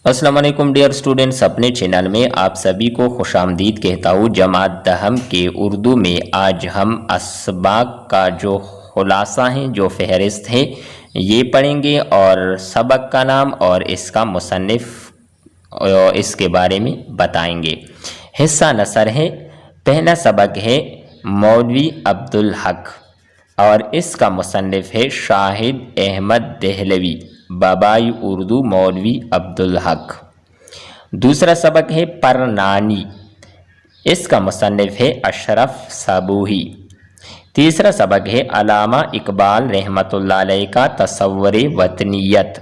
अस्सलाम वालेकुम dear students, अपने चैनल में आप सभी को खुशामदीद कहता हूँ। जमात दहम के उर्दू में आज हम असबाक का जो खुलासा है, जो फहरिस्त है, ये पढ़ेंगे और सबक का नाम और इसका मुसन्निफ इसके बारे में बताएंगे। हिस्सा नसर है। पहला सबक है मौलवी अब्दुल हक और इसका मुसन्निफ है शाहिद अहमद दहलवी, बाबाई उर्दू मौलवी अब्दुल हक। दूसरा सबक है परनानी, इसका मुसन्निफ है अशरफ सबूही। तीसरा सबक है अलामा इकबाल रहमतुल्लाह अलैह का तसव्वुरे वतनियत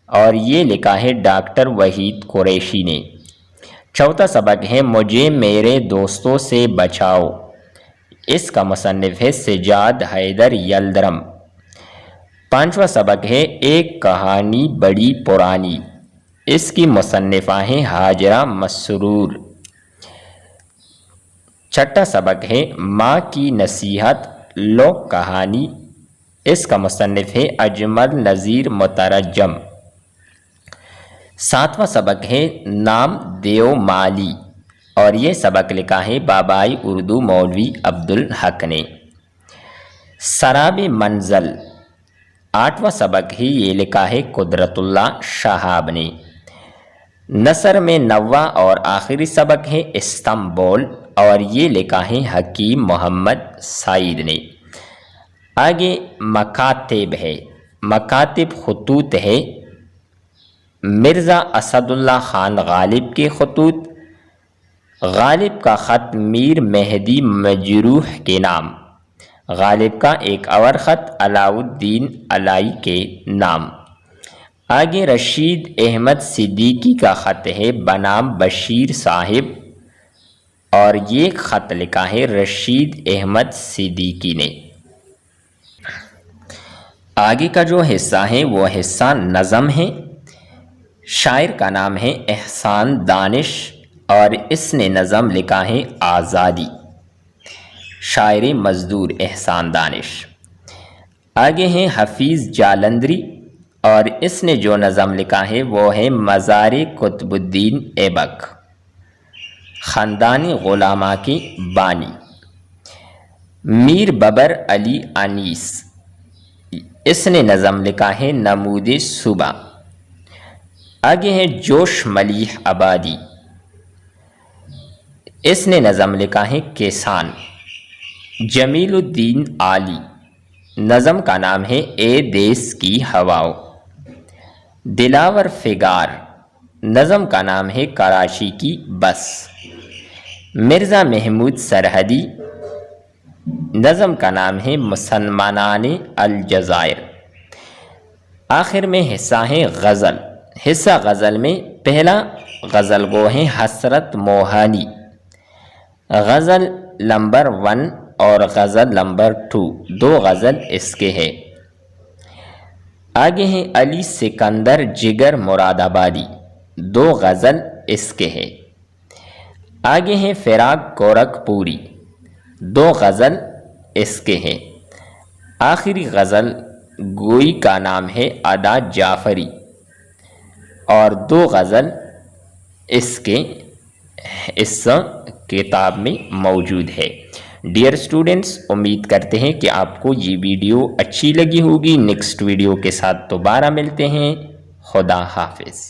और ये लिखा है डॉक्टर वहीद कुरैशी ने। चौथा सबक है मुझे मेरे दोस्तों से बचाओ, इसका मुसन्निफ है सजाद हैदर यल्दरम। पांचवा सबक है एक कहानी बड़ी पुरानी, इसकी मुसन्निफा हैं हाजरा मसरूर। छठा सबक है माँ की नसीहत लोक कहानी, इसका मुसन्निफ है अजमल नज़ीर मुतरजम। सातवां सबक है नाम देव माली और ये सबक लिखा है बाबाई उर्दू मौलवी अब्दुल हक ने। सराब मंजल आठवां सबक ही ये लिखा है कुदरतुल्लाह शहाब ने। नसर में नवा और आखिरी सबक है इस्तांबुल और ये लिखा है हकीम मोहम्मद साइद ने। आगे मकातिब है, मकातिब खतूत है। मिर्ज़ा असदुल्ला खान गालिब के खतूत। गालिब का ख़त मीर मेहदी मजरूह के नाम। गालिब का एक और ख़त अलाउद्दीन अलाई के नाम। आगे रशीद अहमद सिद्दीकी का ख़त है बनाम बशीर साहिब और ये ख़त लिखा है रशीद अहमद सिद्दीकी ने। आगे का जो हिस्सा है वो हिस्सा नज़म है। शायर का नाम है एहसान दानिश और इसने नज़म लिखा है आज़ादी। शायरी मजदूर एहसान दानिश। आगे हैं हफीज़ जालंधरी और इसने जो नज़म लिखा है वो है मज़ारे कुतुबुद्दीन ऐबक, ख़ानदानी ग़ुलामा की बानी। मीर बबर अली अनीस, इसने नज़म लिखा है नमूदे सुबह। आगे है जोश मलीह आबादी, इसने नज़म लिखा है किसान। जमीलुद्दीन आली, नज़म का नाम है ए देश की हवाओं। दिलावर फिगार, नज़म का नाम है कराची की बस। मिर्ज़ा महमूद सरहदी, नज़म का नाम है मुसलमानाने अलजज़ायर। आखिर में हिस्सा है गज़ल। हिस्सा गज़ल में पहला गज़ल गो है हसरत मोहानी, गज़ल नंबर 1 और गज़ल नंबर 2, 2 गज़ल इसके हैं। आगे हैं अली सिकंदर जिगर मुरादाबादी, 2 गज़ल इसके हैं। आगे हैं फिराक गोरखपुरी, 2 गज़ल इसके हैं। आखिरी गज़ल गोई का नाम है अदा जाफरी और 2 गज़ल इसके इस किताब में मौजूद है। डियर स्टूडेंट्स, उम्मीद करते हैं कि आपको ये वीडियो अच्छी लगी होगी। नेक्स्ट वीडियो के साथ दोबारा मिलते हैं। खुदा हाफिज़।